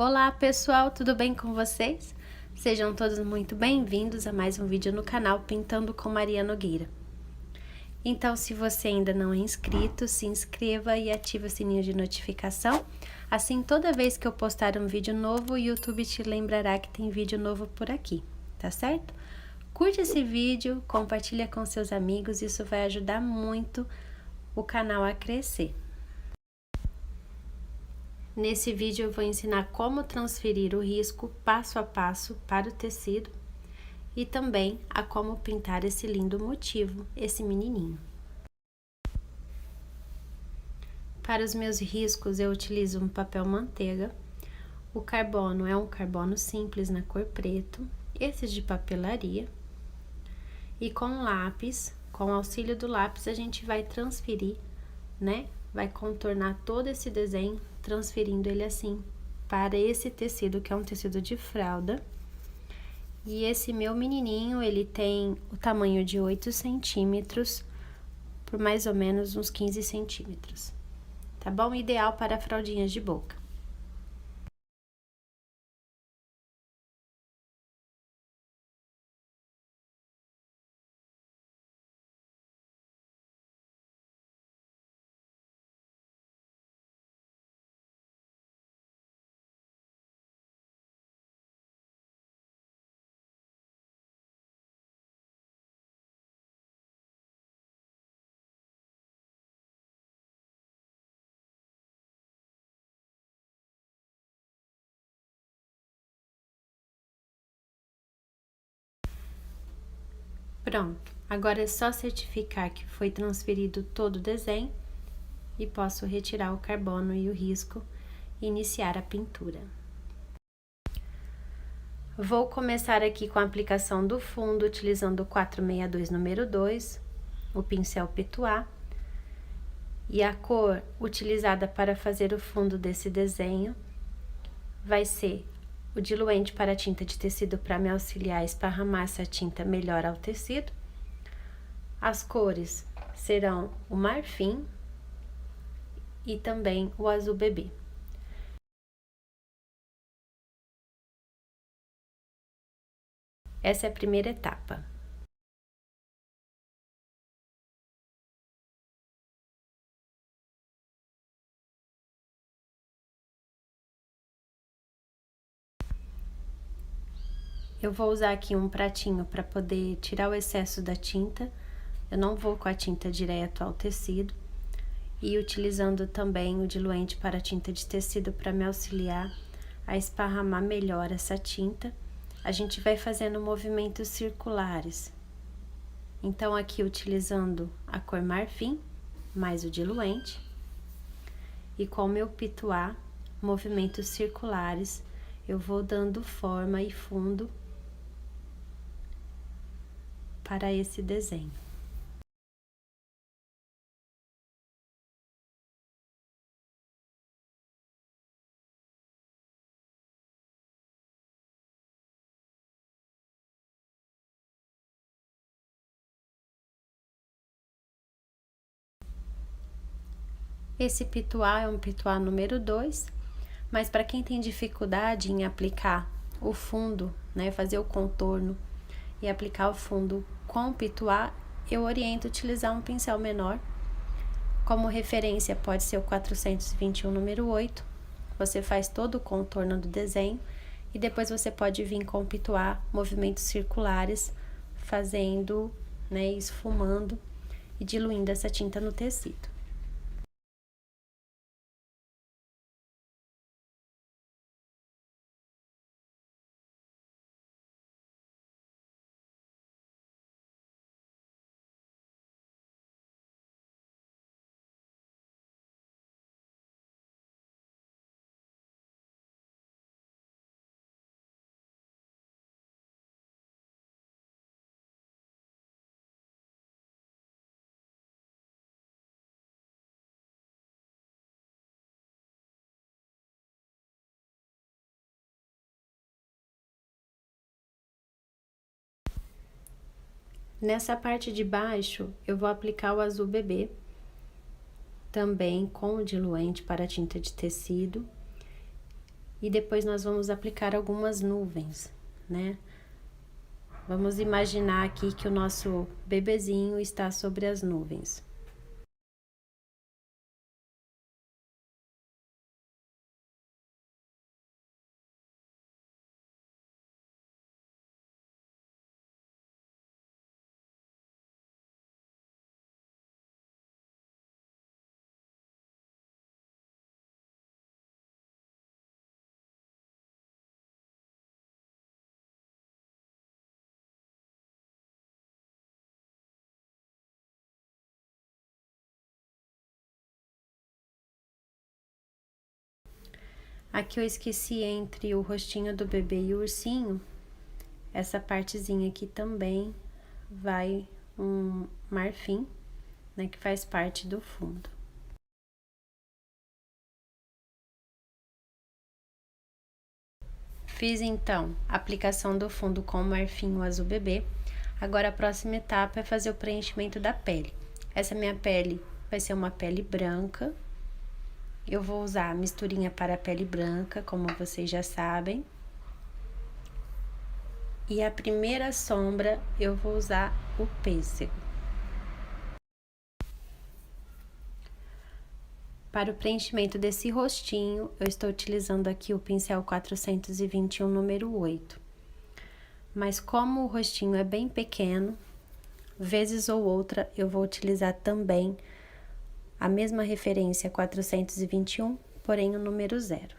Olá pessoal, tudo bem com vocês? Sejam todos muito bem-vindos a mais um vídeo no canal Pintando com Maria Nogueira. Então, se você ainda não é inscrito, se inscreva e ative o sininho de notificação. Assim, toda vez que eu postar um vídeo novo, o YouTube te lembrará que tem vídeo novo por aqui, tá certo? Curte esse vídeo, compartilha com seus amigos, isso vai ajudar muito o canal a crescer. Nesse vídeo eu vou ensinar como transferir o risco passo a passo para o tecido e também a como pintar esse lindo motivo, esse menininho. Para os meus riscos eu utilizo um papel manteiga, o carbono é um carbono simples na cor preto, esses de papelaria, e com lápis, com o auxílio do lápis a gente vai transferir, né? Vai contornar todo esse desenho, transferindo ele assim para esse tecido, que é um tecido de fralda. E esse meu menininho, ele tem o tamanho de 8 centímetros por mais ou menos uns 15 centímetros, tá bom? Ideal para fraldinhas de boca. Pronto, agora é só certificar que foi transferido todo o desenho e posso retirar o carbono e o risco e iniciar a pintura. Vou começar aqui com a aplicação do fundo, utilizando o 462 número 2, o pincel Petuá, e a cor utilizada para fazer o fundo desse desenho vai ser o diluente para tinta de tecido para me auxiliar a esparramar essa tinta melhor ao tecido. As cores serão o marfim e também o azul bebê. Essa é a primeira etapa. Eu vou usar aqui um pratinho para poder tirar o excesso da tinta. Eu não vou com a tinta direto ao tecido. E utilizando também o diluente para tinta de tecido para me auxiliar a esparramar melhor essa tinta. A gente vai fazendo movimentos circulares. Então, aqui utilizando a cor marfim, mais o diluente. E com o meu pituá, movimentos circulares, eu vou dando forma e fundo para esse desenho. Esse pituá é um pituá número 2, mas para quem tem dificuldade em aplicar o fundo, né, fazer o contorno e aplicar o fundo com o pituá, eu oriento utilizar um pincel menor. Como referência pode ser o 421 número 8. Você faz todo o contorno do desenho e depois você pode vir com o pituá, movimentos circulares, fazendo, né, esfumando e diluindo essa tinta no tecido. Nessa parte de baixo, eu vou aplicar o azul bebê, também com o diluente para tinta de tecido. E depois nós vamos aplicar algumas nuvens, né? Vamos imaginar aqui que o nosso bebezinho está sobre as nuvens. Aqui eu esqueci entre o rostinho do bebê e o ursinho, essa partezinha aqui também vai um marfim, né, que faz parte do fundo. Fiz então a aplicação do fundo com o marfim azul bebê. Agora a próxima etapa é fazer o preenchimento da pele. Essa minha pele vai ser uma pele branca. Eu vou usar a misturinha para a pele branca, como vocês já sabem. E a primeira sombra eu vou usar o pêssego. Para o preenchimento desse rostinho, eu estou utilizando aqui o pincel 421 número 8. Mas como o rostinho é bem pequeno, vezes ou outra eu vou utilizar também a mesma referência 421, porém o número 0.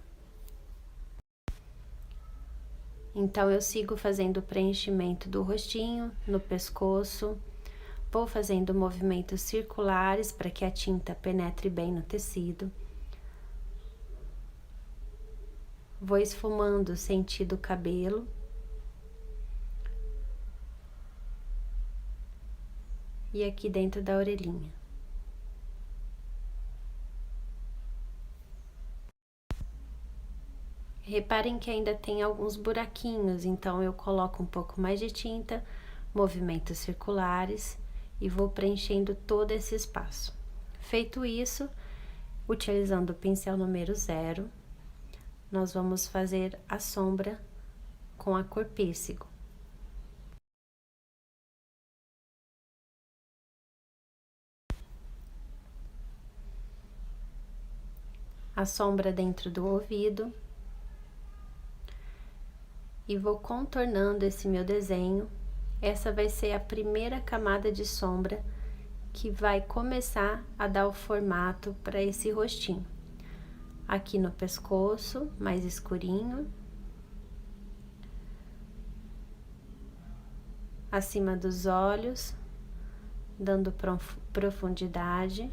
Então, eu sigo fazendo o preenchimento do rostinho, no pescoço, vou fazendo movimentos circulares para que a tinta penetre bem no tecido. Vou esfumando sentido o cabelo. E aqui dentro da orelhinha. Reparem que ainda tem alguns buraquinhos, então eu coloco um pouco mais de tinta, movimentos circulares e vou preenchendo todo esse espaço. Feito isso, utilizando o pincel número 0, nós vamos fazer a sombra com a cor pêssego. A sombra dentro do ouvido. E vou contornando esse meu desenho. Essa vai ser a primeira camada de sombra que vai começar a dar o formato para esse rostinho. Aqui no pescoço, mais escurinho. Acima dos olhos, dando profundidade.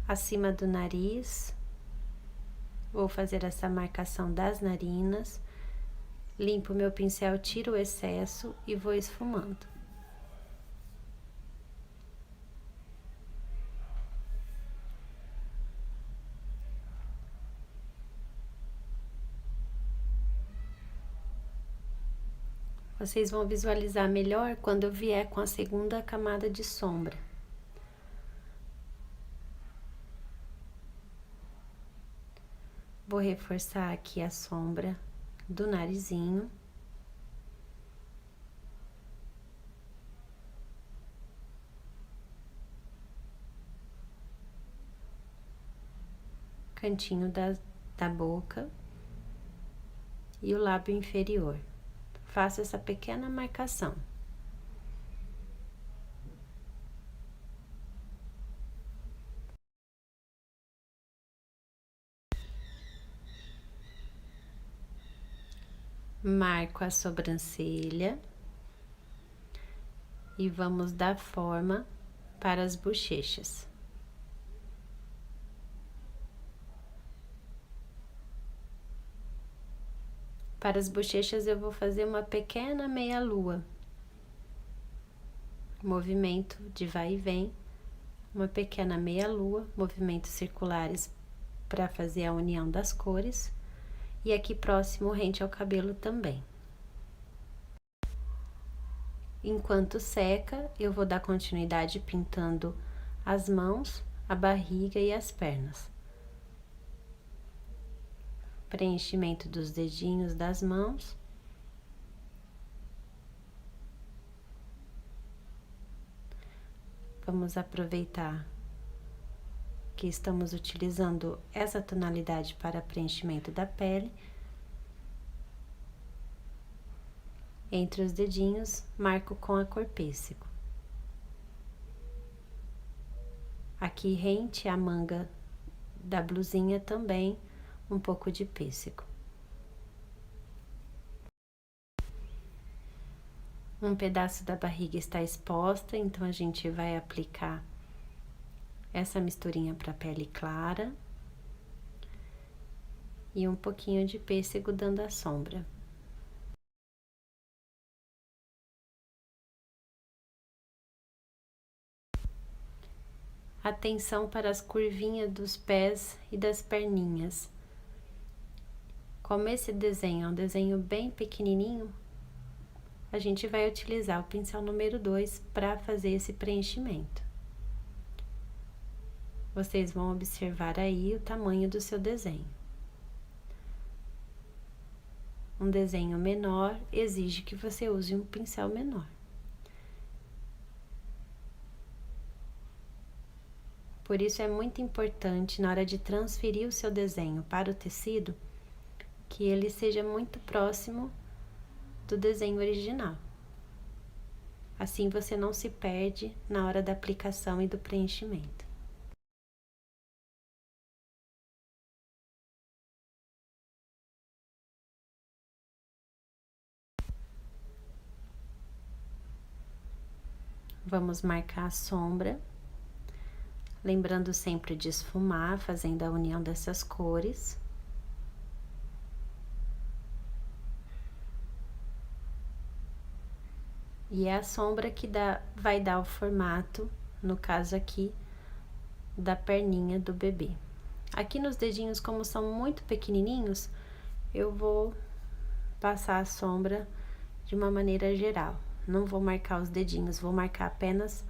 Acima do nariz, vou fazer essa marcação das narinas, limpo meu pincel, tiro o excesso e vou esfumando. Vocês vão visualizar melhor quando eu vier com a segunda camada de sombra. Vou reforçar aqui a sombra do narizinho. Cantinho da boca e o lábio inferior. Faço essa pequena marcação. Marco a sobrancelha e vamos dar forma para as bochechas. Para as bochechas eu vou fazer uma pequena meia-lua. Movimento de vai e vem, uma pequena meia-lua, movimentos circulares para fazer a união das cores. E aqui próximo rente ao cabelo também. Enquanto seca, eu vou dar continuidade pintando as mãos, a barriga e as pernas. Preenchimento dos dedinhos das mãos. Vamos aproveitar que estamos utilizando essa tonalidade para preenchimento da pele. Entre os dedinhos, marco com a cor pêssego. Aqui rente à manga da blusinha também, um pouco de pêssego. Um pedaço da barriga está exposta, então a gente vai aplicar essa misturinha para a pele clara e um pouquinho de pêssego dando a sombra. Atenção para as curvinhas dos pés e das perninhas. Como esse desenho é um desenho bem pequenininho, a gente vai utilizar o pincel número 2 para fazer esse preenchimento. Vocês vão observar aí o tamanho do seu desenho. Um desenho menor exige que você use um pincel menor. Por isso é muito importante, na hora de transferir o seu desenho para o tecido, que ele seja muito próximo do desenho original. Assim você não se perde na hora da aplicação e do preenchimento. Vamos marcar a sombra, lembrando sempre de esfumar, fazendo a união dessas cores. E é a sombra que vai dar o formato, no caso aqui, da perninha do bebê. Aqui nos dedinhos, como são muito pequenininhos, eu vou passar a sombra de uma maneira geral. Não vou marcar os dedinhos, vou marcar apenas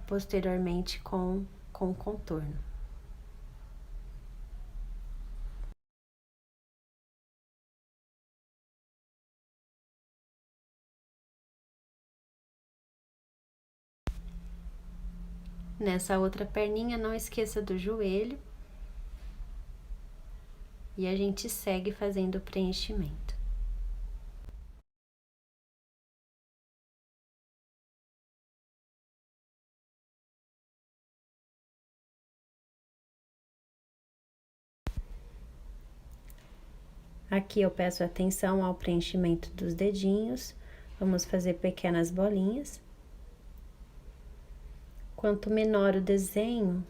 posteriormente com o contorno. Nessa outra perninha, não esqueça do joelho. E a gente segue fazendo o preenchimento. Aqui eu peço atenção ao preenchimento dos dedinhos. Vamos fazer pequenas bolinhas. Quanto menor o desenho,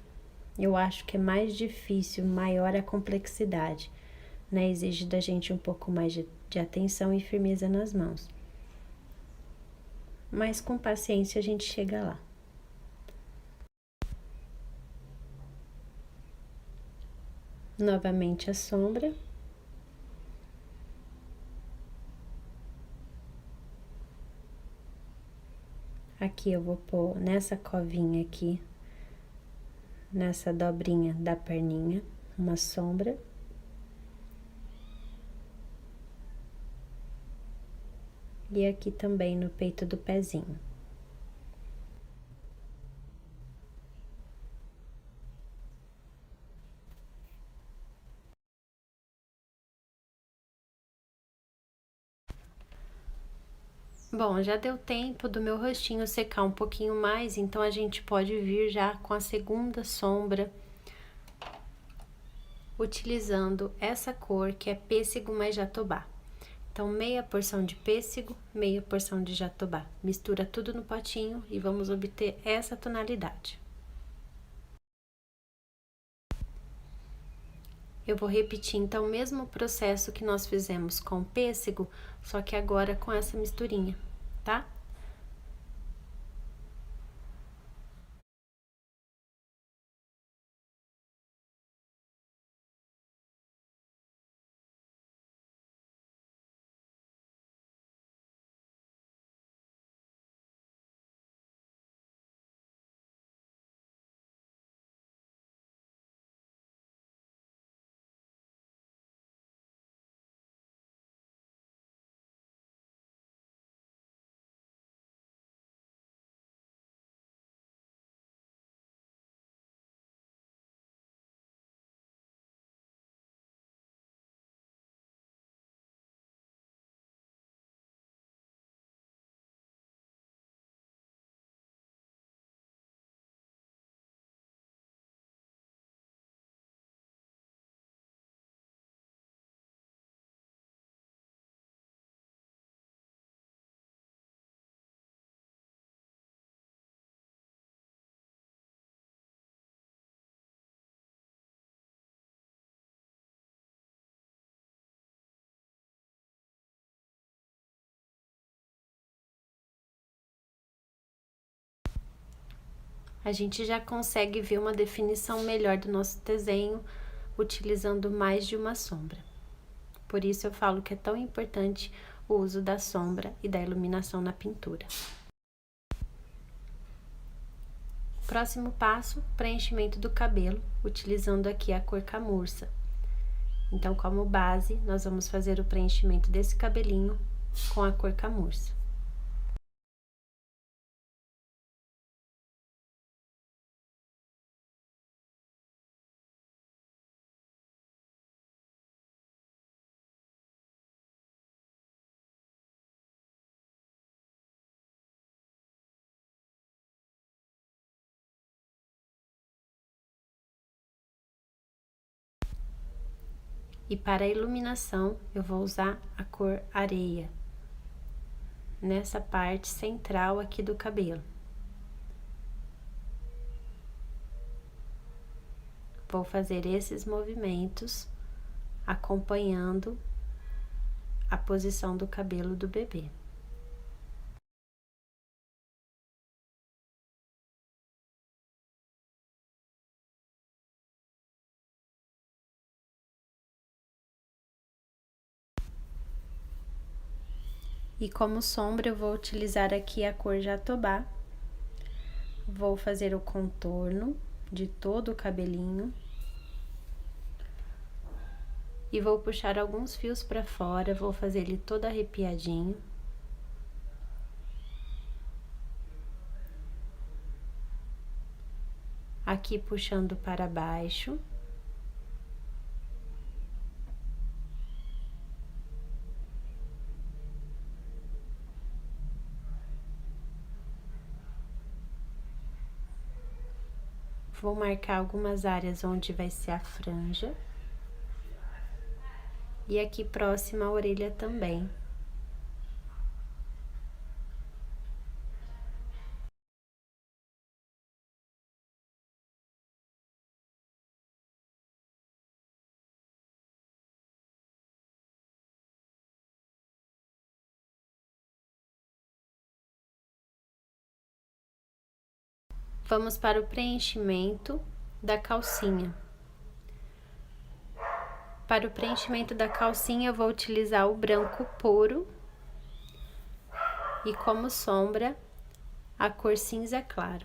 eu acho que é mais difícil, maior a complexidade, né? Exige da gente um pouco mais de atenção e firmeza nas mãos. Mas com paciência a gente chega lá. Novamente a sombra. Aqui eu vou pôr nessa covinha aqui, nessa dobrinha da perninha, uma sombra. E aqui também no peito do pezinho. Bom, já deu tempo do meu rostinho secar um pouquinho mais, então a gente pode vir já com a segunda sombra, utilizando essa cor que é pêssego mais jatobá. Então, meia porção de pêssego, meia porção de jatobá. Mistura tudo no potinho e vamos obter essa tonalidade. Eu vou repetir, então, o mesmo processo que nós fizemos com o pêssego, só que agora com essa misturinha, tá? a gente já consegue ver uma definição melhor do nosso desenho utilizando mais de uma sombra. Por isso eu falo que é tão importante o uso da sombra e da iluminação na pintura. Próximo passo, preenchimento do cabelo, utilizando aqui a cor camurça. Então, como base, nós vamos fazer o preenchimento desse cabelinho com a cor camurça. E para a iluminação, eu vou usar a cor areia, nessa parte central aqui do cabelo. Vou fazer esses movimentos acompanhando a posição do cabelo do bebê. E como sombra, eu vou utilizar aqui a cor jatobá. Vou fazer o contorno de todo o cabelinho. E vou puxar alguns fios para fora, vou fazer ele todo arrepiadinho. Aqui puxando para baixo. Vou marcar algumas áreas onde vai ser a franja. E aqui próxima à orelha também. Vamos para o preenchimento da calcinha. Para o preenchimento da calcinha, eu vou utilizar o branco puro e como sombra, a cor cinza claro.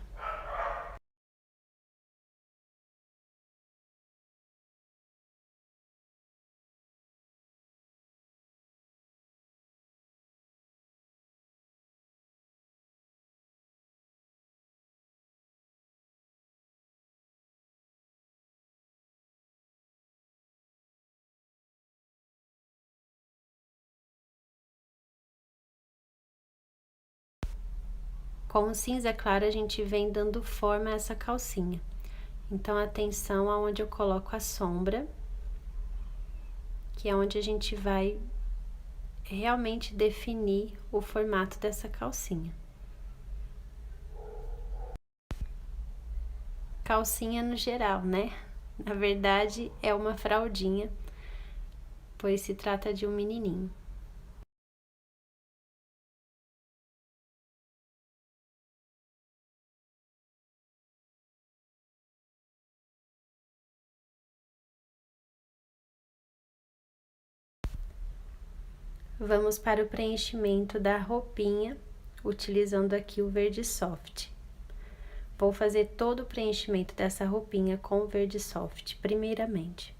Com o cinza claro, a gente vem dando forma a essa calcinha. Então, atenção aonde eu coloco a sombra, que é onde a gente vai realmente definir o formato dessa calcinha. Calcinha no geral, né? Na verdade, é uma fraldinha, pois se trata de um menininho. Vamos para o preenchimento da roupinha, utilizando aqui o verde soft. Vou fazer todo o preenchimento dessa roupinha com o verde soft, primeiramente.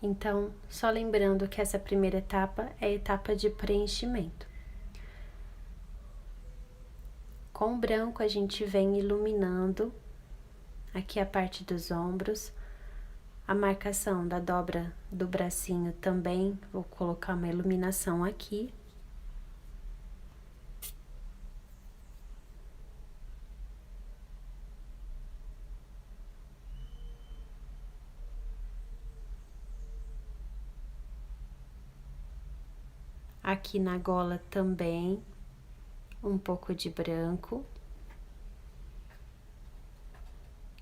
Então, só lembrando que essa primeira etapa é a etapa de preenchimento. Com o branco, a gente vem iluminando aqui a parte dos ombros, a marcação da dobra do bracinho também, vou colocar uma iluminação aqui. Aqui na gola também, um pouco de branco.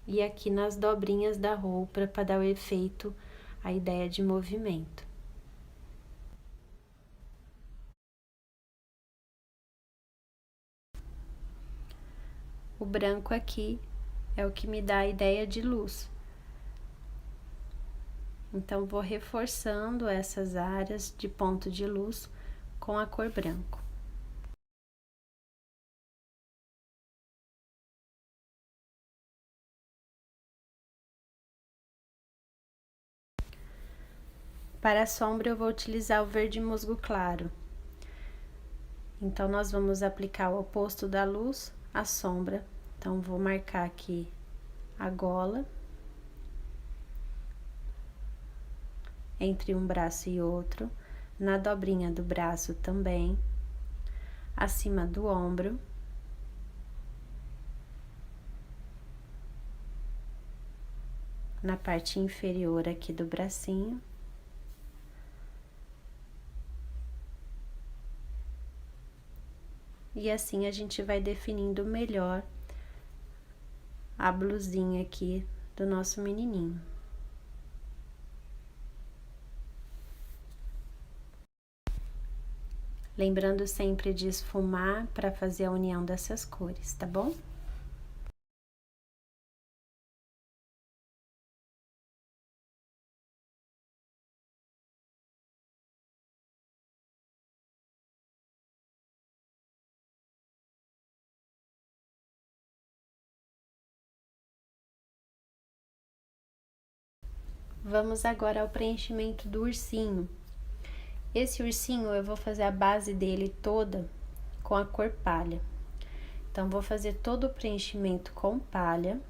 E aqui nas dobrinhas da roupa, para dar o efeito, a ideia de movimento. O branco aqui é o que me dá a ideia de luz. Então, vou reforçando essas áreas de ponto de luz com a cor branco. Para a sombra, eu vou utilizar o verde musgo claro. Então, nós vamos aplicar o oposto da luz, a sombra. Então, vou marcar aqui a gola, entre um braço e outro, na dobrinha do braço também, acima do ombro. Na parte inferior aqui do bracinho. E assim a gente vai definindo melhor a blusinha aqui do nosso menininho. Lembrando sempre de esfumar para fazer a união dessas cores, tá bom? Vamos agora ao preenchimento do ursinho. Esse ursinho eu vou fazer a base dele toda com a cor palha. Então, vou fazer todo o preenchimento com palha.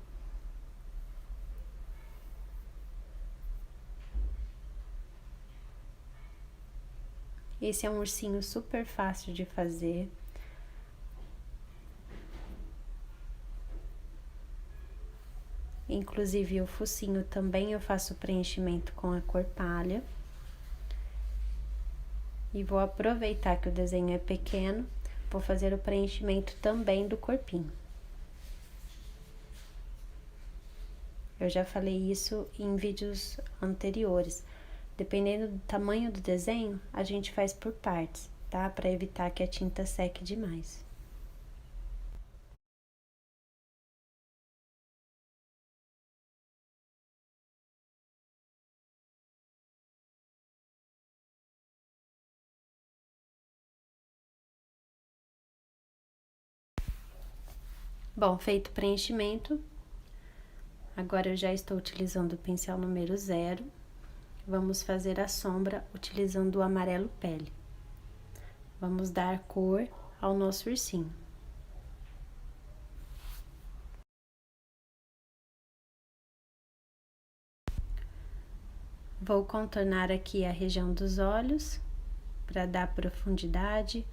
Esse é um ursinho super fácil de fazer. Inclusive, o focinho também eu faço preenchimento com a cor palha. E vou aproveitar que o desenho é pequeno, vou fazer o preenchimento também do corpinho. Eu já falei isso em vídeos anteriores. Dependendo do tamanho do desenho, a gente faz por partes, tá? Para evitar que a tinta seque demais. Bom, feito o preenchimento, agora eu já estou utilizando o pincel número 0. Vamos fazer a sombra utilizando o amarelo pele. Vamos dar cor ao nosso ursinho. Vou contornar aqui a região dos olhos, para dar profundidade.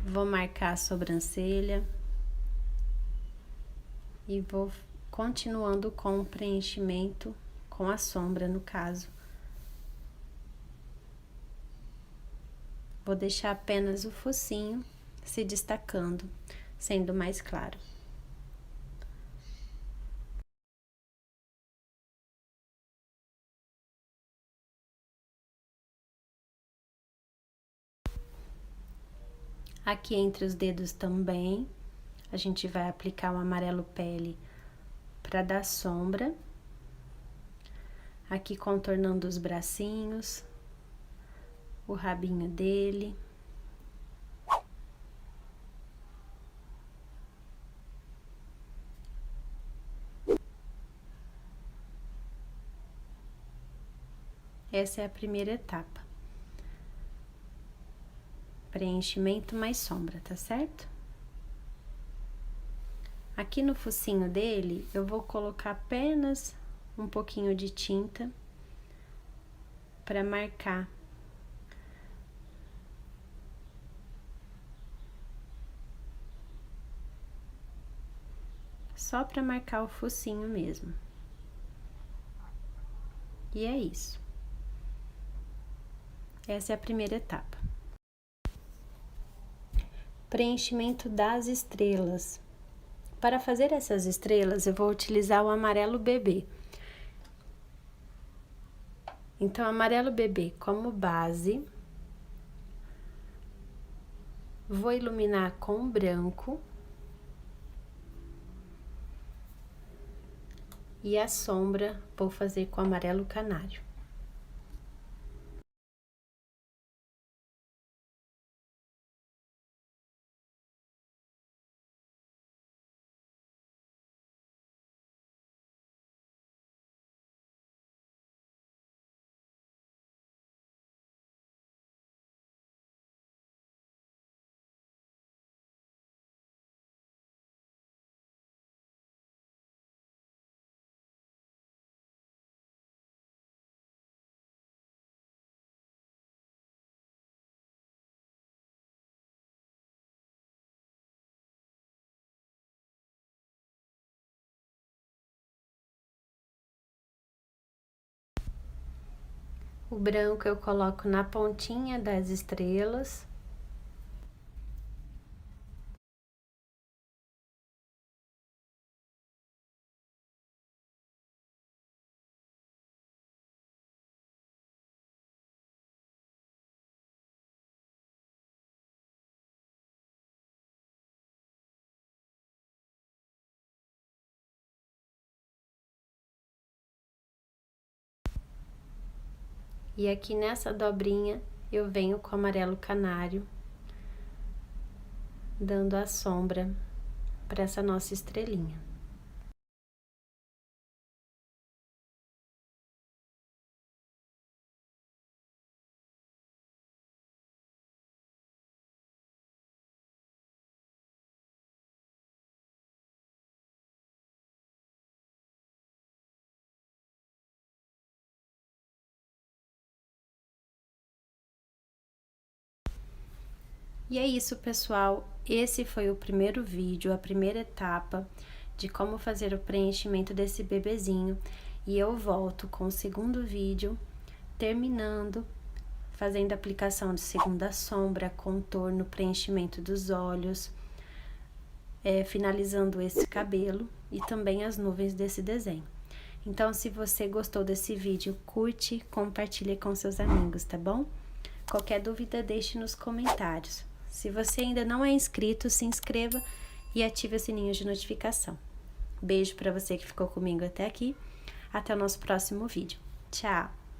Vou marcar a sobrancelha. E vou continuando com o preenchimento, com a sombra, no caso. Vou deixar apenas o focinho se destacando, sendo mais claro. Aqui entre os dedos também, a gente vai aplicar o amarelo pele para dar sombra. Aqui contornando os bracinhos, o rabinho dele. Essa é a primeira etapa. Preenchimento mais sombra, tá certo? Aqui no focinho dele, eu vou colocar apenas um pouquinho de tinta para marcar. Só para marcar o focinho mesmo. E é isso. Essa é a primeira etapa. preenchimento das estrelas. Para fazer essas estrelas, eu vou utilizar o amarelo bebê. Então, amarelo bebê como base. Vou iluminar com branco. E a sombra vou fazer com amarelo canário. O branco eu coloco na pontinha das estrelas. E aqui nessa dobrinha eu venho com amarelo canário, dando a sombra para essa nossa estrelinha. E é isso, pessoal. Esse foi o primeiro vídeo, a primeira etapa de como fazer o preenchimento desse bebezinho. E eu volto com o segundo vídeo, terminando, fazendo a aplicação de segunda sombra, contorno, preenchimento dos olhos, finalizando esse cabelo e também as nuvens desse desenho. Então, se você gostou desse vídeo, curte, compartilhe com seus amigos, tá bom? Qualquer dúvida, deixe nos comentários. Se você ainda não é inscrito, se inscreva e ative o sininho de notificação. Beijo para você que ficou comigo até aqui. Até o nosso próximo vídeo. Tchau!